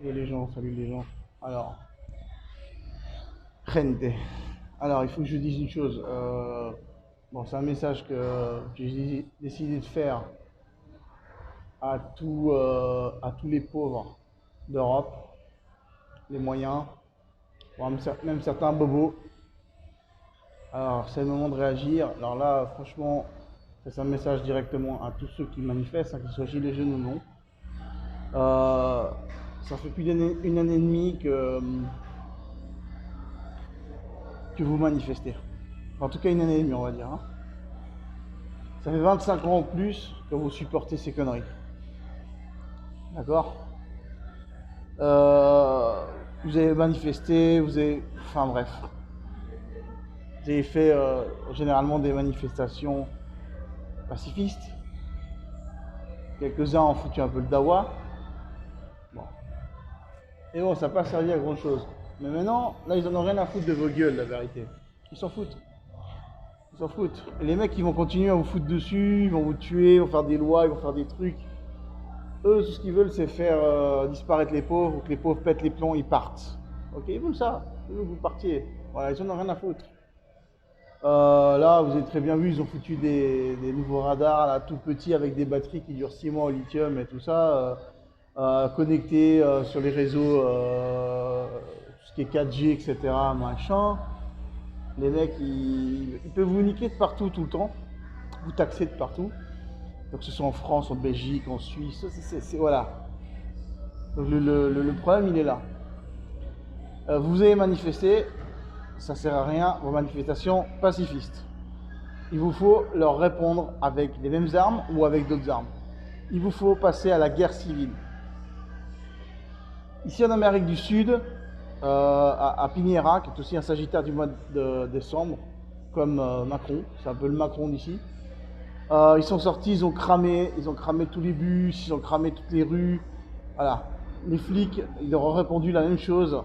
Salut les gens. Alors, gente. Alors, il faut que je dise une chose. Bon, c'est un message que j'ai décidé de faire à tous les pauvres d'Europe, les moyens, voire même certains bobos. Alors, c'est le moment de réagir. Alors là, franchement, c'est un message directement à tous ceux qui manifestent, hein, qu'ils soient gilets jaunes ou non. Euh, Ça fait plus d'une année et demie que vous manifestez. En tout cas, une année et demie, on va dire, hein. Ça fait 25 ans en plus que vous supportez ces conneries. D'accord. Vous avez manifesté, vous avez. Enfin bref. Vous avez fait généralement des manifestations pacifistes. Quelques-uns ont foutu un peu le dawa. Bon. Et bon, ça n'a pas servi à grand chose. Mais maintenant, là, ils en ont rien à foutre de vos gueules, la vérité. Ils s'en foutent. Ils s'en foutent. Et les mecs, ils vont continuer à vous foutre dessus, ils vont vous tuer, ils vont faire des lois, ils vont faire des trucs. Eux, tout ce qu'ils veulent, c'est faire disparaître les pauvres, ou que les pauvres pètent les plombs, ils partent. Ok, ils veulent ça. Ils veulent que vous partiez. Voilà, ils en ont rien à foutre. Là, vous avez très bien vu, ils ont foutu des nouveaux radars, là, tout petits, avec des batteries qui durent 6 mois au lithium et tout ça, connectés sur les réseaux, tout ce qui est 4G, etc., machin. Les mecs, ils peuvent vous niquer de partout, tout le temps, vous taxer de partout. Donc, que ce soit en France, en Belgique, en Suisse, voilà. Donc le problème, il est là. Vous avez manifesté, ça ne sert à rien, vos manifestations pacifistes. Il vous faut leur répondre avec les mêmes armes ou avec d'autres armes. Il vous faut passer à la guerre civile. Ici en Amérique du Sud, à Piñera, qui est aussi un sagittaire du mois de décembre, comme Macron, c'est un peu le Macron d'ici. Ils sont sortis, ils ont cramé tous les bus, ils ont cramé toutes les rues. Voilà. Les flics, ils leur ont répondu la même chose.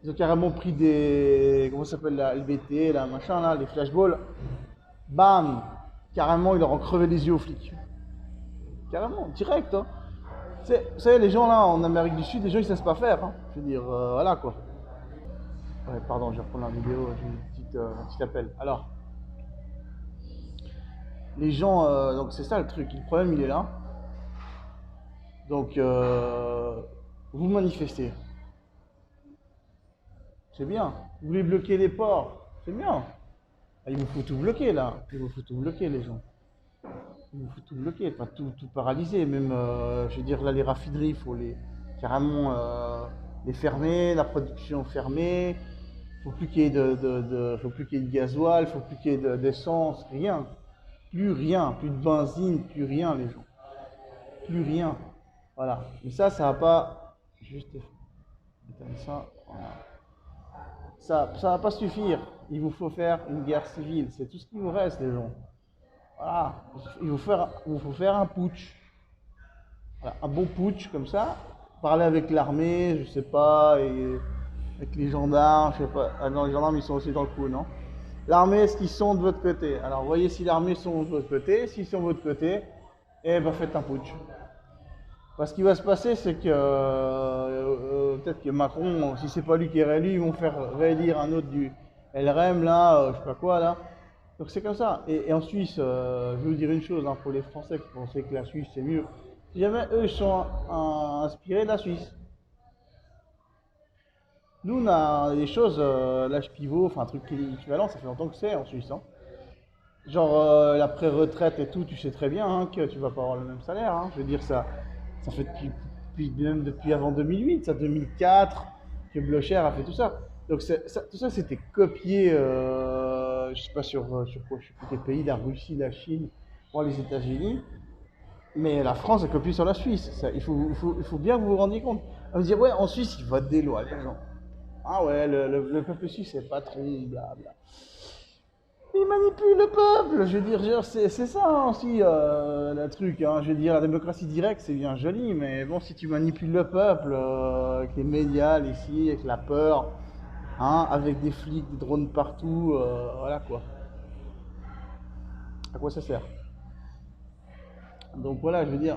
Ils ont carrément pris des. Comment ça s'appelle la LBT, là, machin, là, les flashballs. Bam. Carrément, ils leur ont crevé les yeux aux flics. Carrément, direct, hein. Vous savez, les gens là en Amérique du Sud, les gens ils savent pas faire, hein. Je veux dire, voilà quoi. Ouais, pardon, je vais reprendre la vidéo, j'ai un petit appel. Alors, les gens, donc c'est ça le truc, le problème il est là. Donc, vous manifestez. C'est bien. Vous voulez bloquer les ports. C'est bien. Ah, il vous faut tout bloquer là. Il vous faut tout bloquer les gens. Il vous faut tout bloquer, enfin tout paralyser. Même, je veux dire, là les raffineries, il faut les carrément les fermer, la production fermée. Faut plus qu'il y ait faut plus qu'il y ait de gasoil, faut plus qu'il y ait d'essence, rien. Plus rien, plus de benzine, plus rien les gens. Plus rien. Voilà. Mais ça va pas. Juste éteindre ça. Voilà. Ça va pas suffire. Il vous faut faire une guerre civile. C'est tout ce qui vous reste, les gens. Voilà. Il vous faut faire un putsch. Voilà. Un bon putsch comme ça. Parler avec l'armée, je sais pas, et avec les gendarmes, je sais pas. Ah non, les gendarmes ils sont aussi dans le coup, non? L'armée, est-ce qu'ils sont de votre côté? Alors voyez si l'armée sont de votre côté. S'ils sont de votre côté, eh ben faites un putsch. Parce qu'il va se passer, c'est que peut-être que Macron, si c'est pas lui qui est réélu, ils vont faire réélire un autre du LRM, là, je sais pas quoi, là. Donc c'est comme ça. Et en Suisse, je vais vous dire une chose, hein, pour les Français qui pensaient que la Suisse c'est mieux. Si jamais eux ils sont inspirés de la Suisse. Nous, on a des choses, l'âge pivot, enfin un truc qui est équivalent, ça fait longtemps que c'est en Suisse, hein. Genre la pré-retraite et tout, tu sais très bien hein, que tu vas pas avoir le même salaire, hein. Je veux dire, ça fait même depuis avant 2008, ça 2004, que Blocher a fait tout ça. Donc tout ça c'était copié, je sais pas sur quoi, je sais plus quel pays, la Russie, la Chine, ou les États-Unis. Mais la France a copié sur la Suisse. Ça, il faut bien que vous vous rendiez compte. On va dire, ouais, en Suisse, ils votent des lois, les gens. Ah ouais, le peuple suisse est patron, blabla. Il manipule le peuple, je veux dire, c'est ça hein, aussi le truc. Hein. Je veux dire, la démocratie directe, c'est bien joli, mais bon, si tu manipules le peuple, avec les médias, ici, avec la peur, hein, avec des flics, des drones partout, voilà quoi. À quoi ça sert? Donc voilà, je veux dire,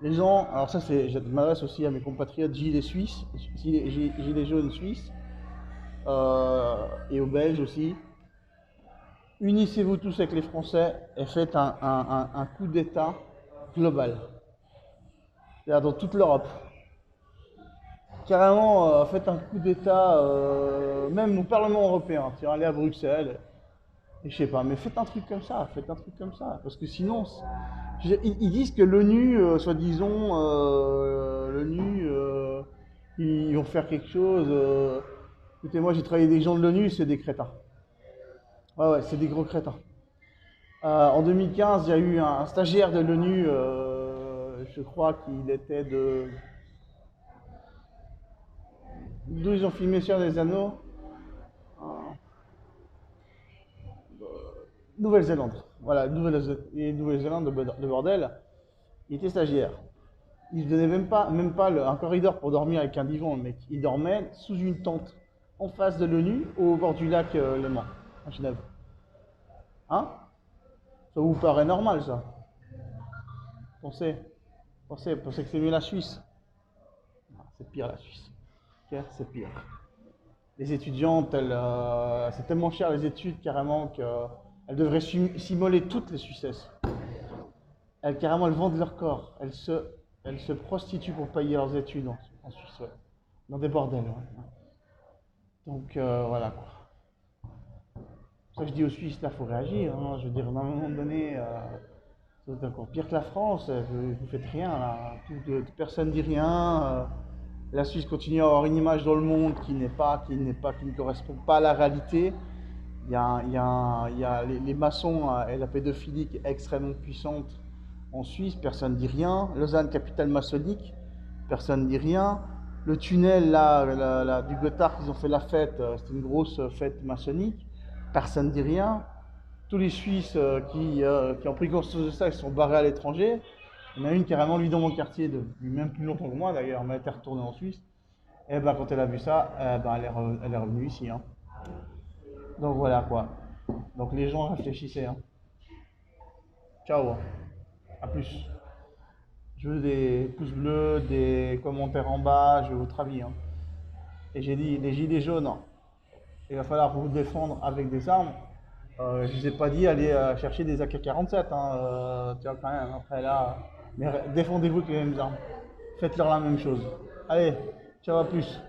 Les gens, alors ça c'est, je m'adresse aussi à mes compatriotes gilets suisses, gilets jaunes suisses, et aux Belges aussi. Unissez-vous tous avec les Français et faites un coup d'État global. C'est-à-dire dans toute l'Europe. Carrément, faites un coup d'État, même au Parlement européen. Tiens, allez à Bruxelles, et je sais pas, mais faites un truc comme ça, faites un truc comme ça. Parce que sinon, ils disent que l'ONU, soi-disant, l'ONU, ils vont faire quelque chose. Écoutez, moi j'ai travaillé avec des gens de l'ONU, c'est des crétins. Ouais, ouais, c'est des gros crétins. En 2015, il y a eu un stagiaire de l'ONU, je crois qu'il était de. D'où ils ont filmé sur des anneaux. euh, Nouvelle-Zélande. Voilà, Nouvelle-Zélande de bordel. Il était stagiaire. Il ne donnait même pas un corridor pour dormir avec un divan, le mec. Il dormait sous une tente en face de l'ONU au bord du lac Léman, à Genève. Hein? Ça vous paraît normal, ça? Pensez, pensez que c'est mieux la Suisse. Non, c'est pire la Suisse. Ok, c'est pire. Les étudiantes, c'est tellement cher les études carrément qu'elles devraient simuler toutes les Suissesses. Carrément, elles vendent leur corps. Elles se prostituent pour payer leurs études en Suisse, ouais. Dans des bordels, ouais. Donc voilà quoi. C'est pour ça que je dis aux Suisses, là, il faut réagir, hein. Je veux dire, à un moment donné, c'est encore pire que la France. Vous faites rien, là. Personne ne dit rien. La Suisse continue à avoir une image dans le monde qui ne correspond pas à la réalité. Les maçons et la pédophilie qui est extrêmement puissante en Suisse, personne ne dit rien. Lausanne, capitale maçonnique, personne ne dit rien. Le tunnel là, du Gothard, ils ont fait la fête, c'était une grosse fête maçonnique, personne ne dit rien. Tous les Suisses qui ont pris conscience de ça, ils sont barrés à l'étranger. Il y en a une carrément, lui, dans mon quartier, depuis même plus longtemps que moi d'ailleurs, mais elle était retournée en Suisse. Et ben, quand elle a vu ça, elle est revenue ici, hein. Donc voilà quoi. Donc les gens réfléchissez, hein. Ciao, hein. À plus. Je veux des pouces bleus, des commentaires en bas, je veux votre avis, hein. Et j'ai dit, les gilets jaunes, hein, il va falloir vous défendre avec des armes. Je ne vous ai pas dit aller chercher des AK-47, hein, tiens quand même, après là. Mais défendez-vous avec les mêmes armes. Faites-leur la même chose. Allez, ciao, à plus.